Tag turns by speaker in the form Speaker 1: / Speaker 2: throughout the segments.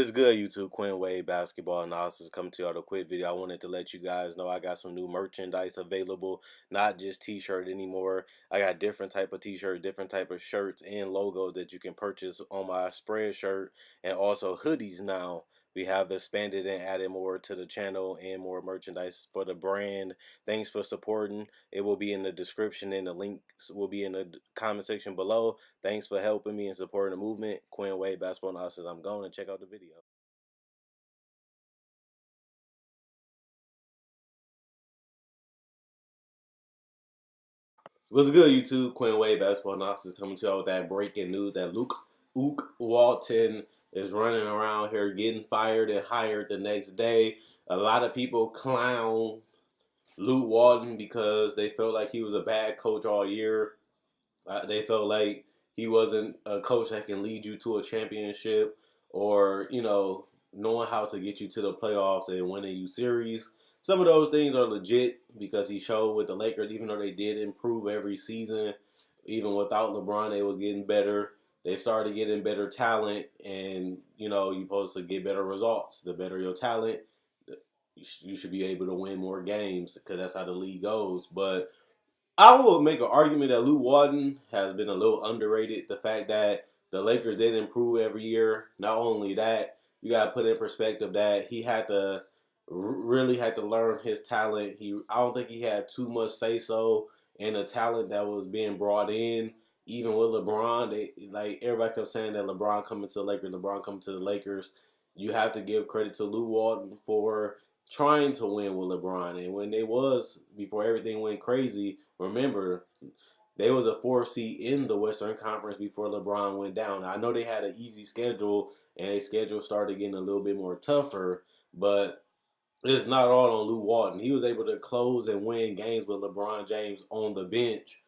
Speaker 1: is good, YouTube? Quinn Wade Basketball Analysis coming to you with a quick video. I wanted to let you guys know I got some new merchandise available, not just t-shirt anymore. I got different type of t-shirts, different type of shirts and logos that you can purchase on my spread shirt, and also hoodies now. We have expanded and added more to the channel and more merchandise for the brand. Thanks for supporting. It will be in the description and the links will be in the comment section below. Thanks for helping me and supporting the movement. Quinn Wade Basketball Analysis. I'm going to check out the video. What's good, YouTube? Quinn Wade Basketball Analysis coming to y'all with that breaking news that Luke Walton is running around here getting fired and hired the next day. A lot of people clown Luke Walton because they felt like he was a bad coach all year. They felt like he wasn't a coach that can lead you to a championship or, knowing how to get you to the playoffs and winning you series. Some of those things are legit because he showed with the Lakers, even though they did improve every season, even without LeBron, they was getting better. They started getting better talent, and, you're supposed to get better results. The better your talent, you should be able to win more games because that's how the league goes. But I will make an argument that Luke Walton has been a little underrated. The fact that the Lakers did improve every year. Not only that, you got to put in perspective that he had to really had to learn his talent. I don't think he had too much say so in the talent that was being brought in. Even with LeBron, everybody kept saying that LeBron coming to the Lakers, LeBron coming to the Lakers. You have to give credit to Luke Walton for trying to win with LeBron. And when they was, before everything went crazy, remember, they was a 4th seed in the Western Conference before LeBron went down. I know they had an easy schedule, and their schedule started getting a little bit more tougher, but it's not all on Luke Walton. He was able to close and win games with LeBron James on the bench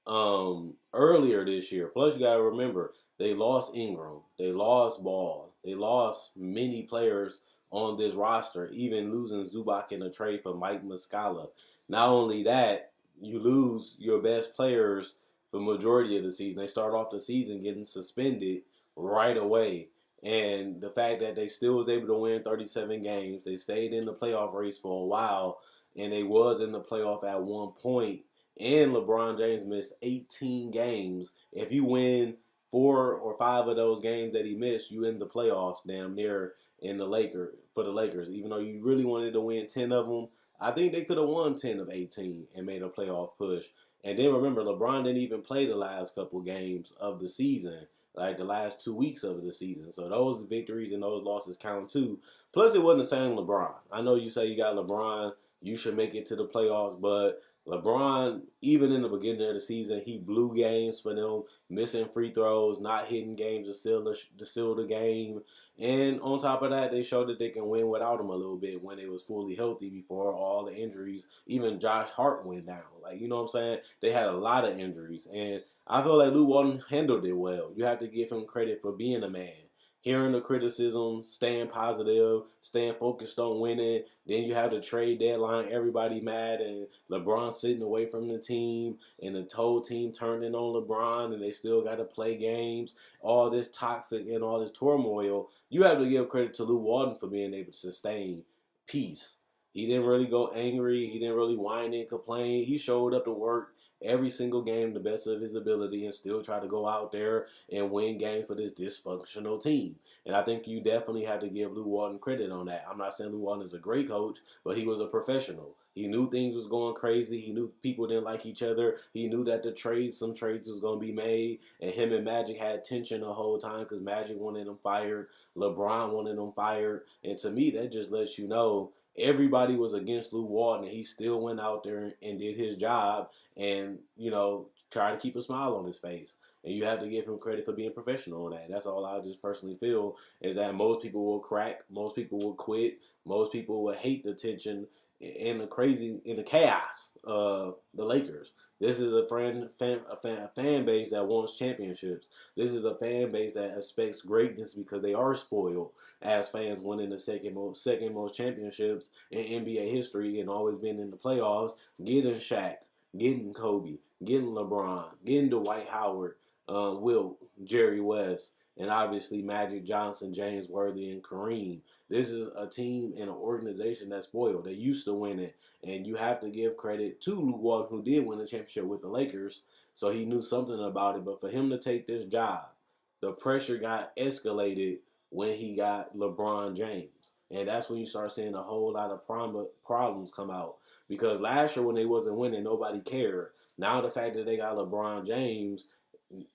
Speaker 1: earlier this year. Plus, you got to remember, they lost Ingram, they lost Ball, they lost many players on this roster, even losing Zubac in a trade for Mike Muscala. Not only that, you lose your best players for majority of the season. They start off the season getting suspended right away. And the fact that they still was able to win 37 games, they stayed in the playoff race for a while, and they was in the playoff at one point, and LeBron James missed 18 games. If you win 4 or 5 of those games that he missed, you in the playoffs damn near in for the Lakers. Even though you really wanted to win 10 of them, I think they could have won 10 of 18 and made a playoff push. And then remember, LeBron didn't even play the last couple games of the season, like the last 2 weeks of the season. So those victories and those losses count too. Plus, it wasn't the same LeBron. I know you say you got LeBron, you should make it to the playoffs, but LeBron, even in the beginning of the season, he blew games for them, missing free throws, not hitting games to seal the game. And on top of that, they showed that they can win without him a little bit when they was fully healthy before all the injuries. Even Josh Hart went down. You know what I'm saying? They had a lot of injuries. And I feel like Luke Walton handled it well. You have to give him credit for being a man. Hearing the criticism, staying positive, staying focused on winning. Then you have the trade deadline, everybody mad, and LeBron sitting away from the team, and the whole team turned in on LeBron, and they still got to play games. All this toxic and all this turmoil. You have to give credit to Luke Walton for being able to sustain peace. He didn't really go angry. He didn't really whine and complain. He showed up to work every single game the best of his ability and still try to go out there and win games for this dysfunctional team. And I think you definitely have to give Luke Walton credit on that. I'm not saying Luke Walton is a great coach, but he was a professional. He knew things was going crazy. He knew people didn't like each other. He knew that some trades was going to be made. And him and Magic had tension the whole time because Magic wanted him fired. LeBron wanted him fired. And to me, that just lets you know everybody was against Luke Walton, and he still went out there and did his job and, try to keep a smile on his face. And you have to give him credit for being professional on that. That's all I just personally feel is that most people will crack, most people will quit, most people will hate the tension and the chaos of the Lakers. This is a fan base that wants championships. This is a fan base that expects greatness because they are spoiled as fans winning the second most championships in NBA history and always been in the playoffs, getting Shaq, getting Kobe, getting LeBron, getting Dwight Howard, Wilt, Jerry West, and obviously Magic Johnson, James Worthy, and Kareem. This is a team and an organization that's spoiled. They used to win it, and you have to give credit to Luke Walton, who did win a championship with the Lakers, so he knew something about it. But for him to take this job, the pressure got escalated when he got LeBron James. And that's when you start seeing a whole lot of problems come out. Because last year when they wasn't winning, nobody cared. Now the fact that they got LeBron James,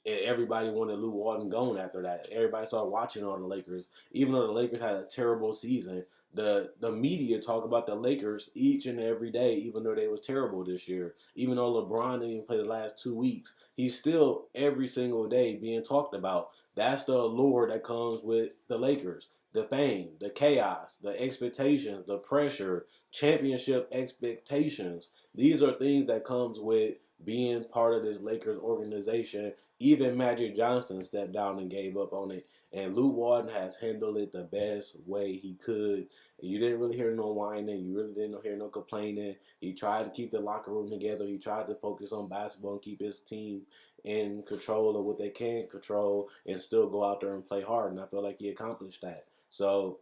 Speaker 1: everybody wanted Luke Walton gone after that. Everybody started watching on the Lakers. Even though the Lakers had a terrible season, the media talk about the Lakers each and every day, even though they was terrible this year. Even though LeBron didn't even play the last 2 weeks, he's still every single day being talked about. That's the allure that comes with the Lakers. The fame, the chaos, the expectations, the pressure, championship expectations. These are things that comes with being part of this Lakers organization. Even Magic Johnson stepped down and gave up on it. And Luke Walton has handled it the best way he could. You didn't really hear no whining. You really didn't hear no complaining. He tried to keep the locker room together. He tried to focus on basketball and keep his team in control of what they can control and still go out there and play hard. And I feel like he accomplished that. So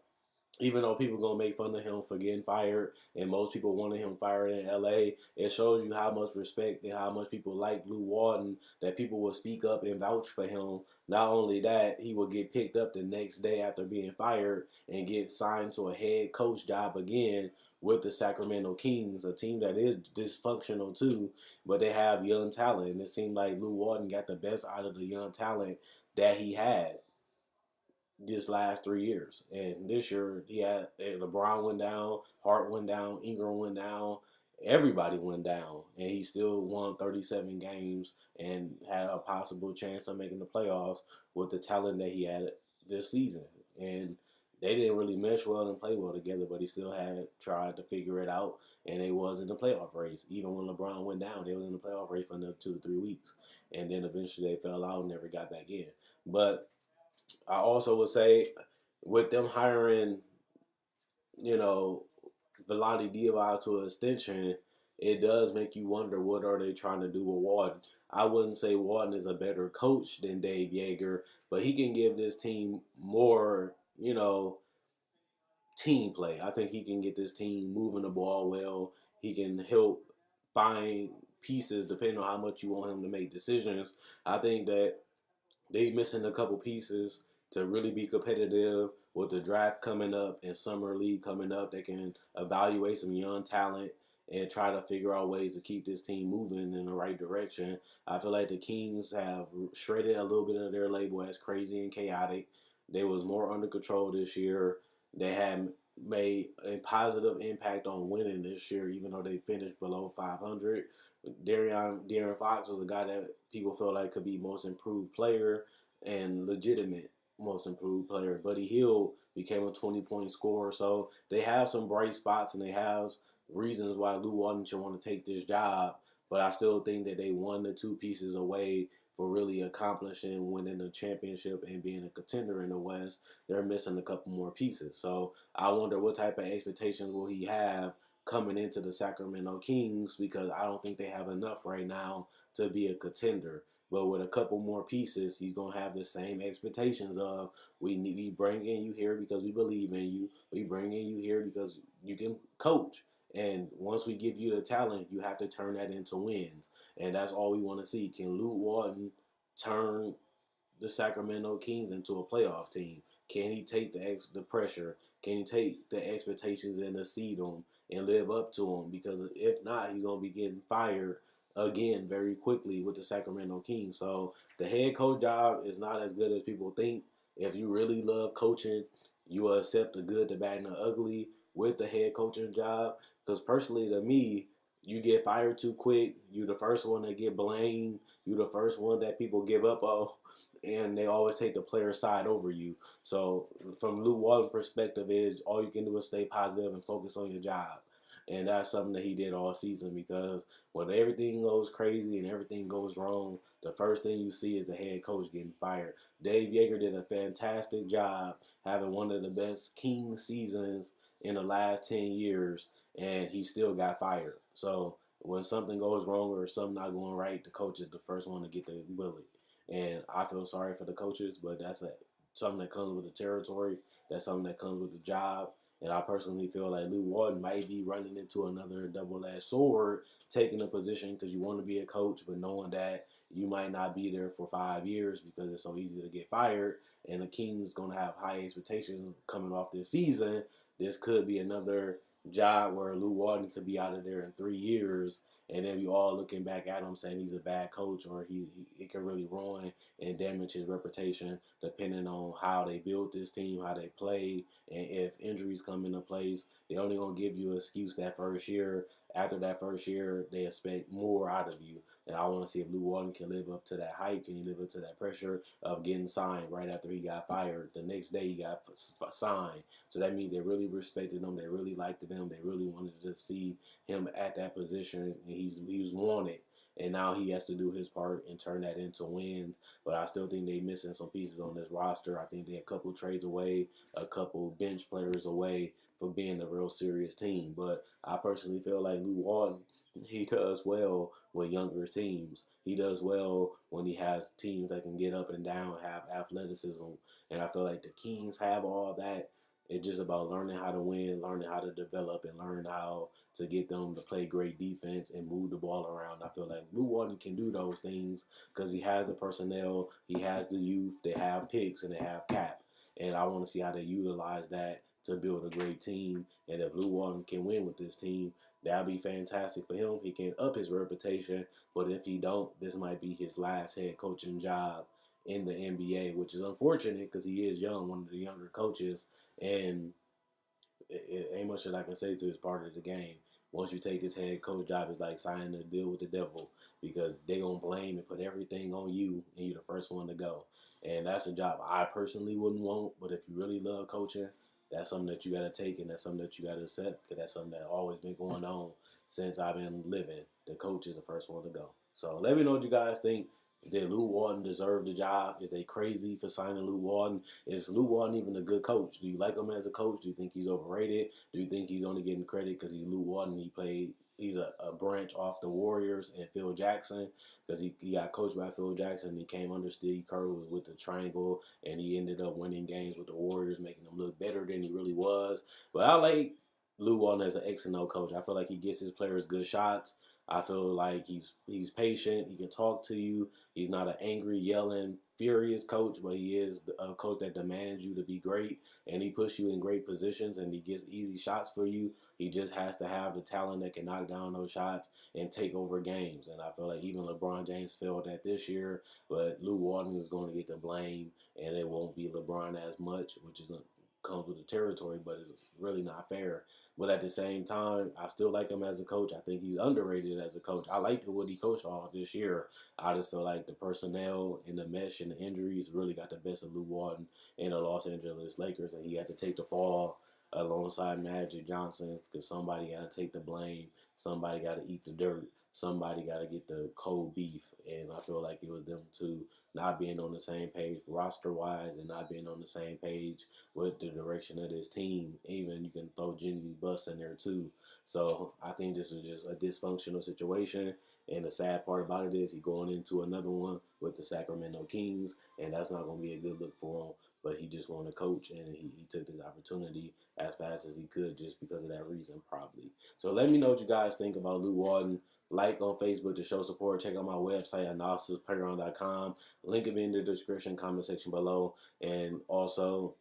Speaker 1: even though people gonna make fun of him for getting fired, and most people wanted him fired in LA, it shows you how much respect and how much people like Luke Walton, that people will speak up and vouch for him. Not only that, he will get picked up the next day after being fired and get signed to a head coach job again with the Sacramento Kings, a team that is dysfunctional too, but they have young talent. And it seemed like Luke Walton got the best out of the young talent that he had this last 3 years. And this year, he had LeBron went down, Hart went down, Ingram went down, everybody went down, and he still won 37 games and had a possible chance of making the playoffs with the talent that he had this season. And they didn't really mesh well and play well together, but he still had tried to figure it out, and they was in the playoff race. Even when LeBron went down, they was in the playoff race for another 2 to 3 weeks, and then eventually they fell out and never got back in. But I also would say with them hiring, you know, Vlade Divac to an extension, it does make you wonder what are they trying to do with Walton. I wouldn't say Walton is a better coach than Dave Yeager, but he can give this team more, team play. I think he can get this team moving the ball well. He can help find pieces depending on how much you want him to make decisions. I think that they missing a couple pieces to really be competitive with the draft coming up and summer league coming up. They can evaluate some young talent and try to figure out ways to keep this team moving in the right direction. I feel like the Kings have shredded a little bit of their label as crazy and chaotic. They was more under control this year. They had made a positive impact on winning this year, even though they finished below 500. De'Aaron Fox was a guy that people felt like could be most improved player and legitimate most improved player. Buddy Hield became a 20-point scorer. So they have some bright spots and they have reasons why Lou Walton should want to take this job. But I still think that they 1 to 2 pieces away for really accomplishing winning the championship and being a contender in the West. They're missing a couple more pieces. So I wonder what type of expectations will he have coming into the Sacramento Kings, because I don't think they have enough right now to be a contender. But with a couple more pieces, he's gonna have the same expectations of we bringing you here because we believe in you. We bringing you here because you can coach. And once we give you the talent, you have to turn that into wins. And that's all we want to see. Can Luke Walton turn the Sacramento Kings into a playoff team? Can he take the pressure? Can he take the expectations and exceed them and live up to them? Because if not, he's gonna be getting fired again very quickly with the Sacramento Kings. So the head coach job is not as good as people think. If you really love coaching, you will accept the good, the bad, and the ugly with the head coaching job. Because personally, to me, you get fired too quick. You the first one to get blamed. You the first one that people give up on, and they always take the player side over you. So from Luke Walton's perspective, is all you can do is stay positive and focus on your job. And that's something that he did all season, because when everything goes crazy and everything goes wrong, the first thing you see is the head coach getting fired. Dave Yeager did a fantastic job having one of the best King seasons in the last 10 years, and he still got fired. So when something goes wrong or something not going right, the coach is the first one to get the bullet. And I feel sorry for the coaches, but that's something that comes with the territory. That's something that comes with the job. And I personally feel like Luke Walton might be running into another double-edged sword, taking a position because you want to be a coach, but knowing that you might not be there for 5 years because it's so easy to get fired. And the Kings going to have high expectations coming off this season. This could be another job where Luke Walton could be out of there in 3 years, and then we all looking back at him saying he's a bad coach, or it can really ruin and damage his reputation depending on how they build this team, how they play, and if injuries come into place. They only gonna give you an excuse that first year. After that first year, they expect more out of you. And I want to see if Luke Walton can live up to that hype. Can he live up to that pressure of getting signed right after he got fired? The next day he got signed. So that means they really respected him. They really liked him. They really wanted to see him at that position. And he's wanted. And now he has to do his part and turn that into wins. But I still think they're missing some pieces on this roster. I think they're a couple trades away, a couple bench players away for being a real serious team. But I personally feel like Luke Walton, he does well with younger teams. He does well when he has teams that can get up and down, have athleticism. And I feel like the Kings have all that. It's just about learning how to win, learning how to develop, and learn how to get them to play great defense and move the ball around. I feel like Luke Walton can do those things because he has the personnel, he has the youth, they have picks, and they have cap. And I want to see how they utilize that to build a great team. And if Luke Walton can win with this team, that'll be fantastic for him. He can up his reputation. But if he don't, this might be his last head coaching job in the NBA, which is unfortunate because he is young, one of the younger coaches. And it ain't much that I can say to his part of the game. Once you take this head coach job, it's like signing a deal with the devil because they gonna blame and put everything on you, and you're the first one to go. And that's a job I personally wouldn't want. But if you really love coaching, that's something that you got to take, and that's something that you got to accept because that's something that always been going on since I've been living. The coach is the first one to go. So let me know what you guys think. Did Luke Walton deserve the job? Is they crazy for signing Luke Walton? Is Luke Walton even a good coach? Do you like him as a coach? Do you think he's overrated? Do you think he's only getting credit because he's Luke Walton? He's a branch off the Warriors and Phil Jackson because he got coached by Phil Jackson. He came under Steve Kerr, was with the triangle, and he ended up winning games with the Warriors, making them look better than he really was. But I like Luke Walton as an X and O coach. I feel like he gets his players good shots. I feel like he's patient. He can talk to you. He's not an angry, yelling, furious coach, but he is a coach that demands you to be great, and he puts you in great positions, and he gets easy shots for you. He just has to have the talent that can knock down those shots and take over games. And I feel like even LeBron James failed that this year, but Luke Walton is going to get the blame, and it won't be LeBron as much, which is comes with the territory, but it's really not fair. But at the same time, I still like him as a coach. I think he's underrated as a coach. I liked what he coached all this year. I just feel like the personnel and the mesh and the injuries really got the best of Luke Walton and the Los Angeles Lakers, and he had to take the fall alongside Magic Johnson because somebody got to take the blame. Somebody got to eat the dirt. Somebody got to get the cold beef. And I feel like it was them two not being on the same page roster-wise and not being on the same page with the direction of this team. Even you can throw Jimmy Buss in there too. So I think this is just a dysfunctional situation. And the sad part about it is he's going into another one with the Sacramento Kings, and that's not going to be a good look for him. But he just wanted to coach, and he took this opportunity as fast as he could just because of that reason, probably. So let me know what you guys think about Luke Walton. Like on Facebook to show support. Check out my website, analysisplayground.com. Link will be in the description, comment section below. And also,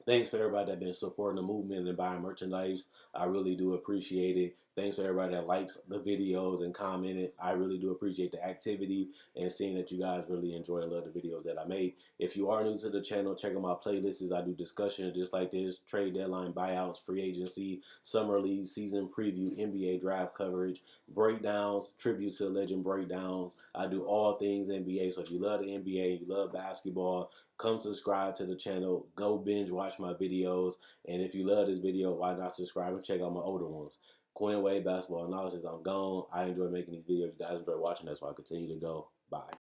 Speaker 1: thanks for everybody that been supporting the movement and buying merchandise. I really do appreciate it. Thanks for everybody that likes the videos and commented. I really do appreciate the activity and seeing that you guys really enjoy and love the videos that I make. If you are new to the channel, check out my playlists. I do discussions just like this, trade deadline, buyouts, free agency, summer league, season preview, NBA draft coverage, breakdowns, tribute to legend breakdowns. I do all things NBA. So if you love the NBA, you love basketball, come subscribe to the channel. Go binge watch my videos. And if you love this video, why not subscribe and check out my older ones? Quinn Wade Basketball Analysis. I'm gone. I enjoy making these videos. You guys enjoy watching. That's why I continue to go. Bye.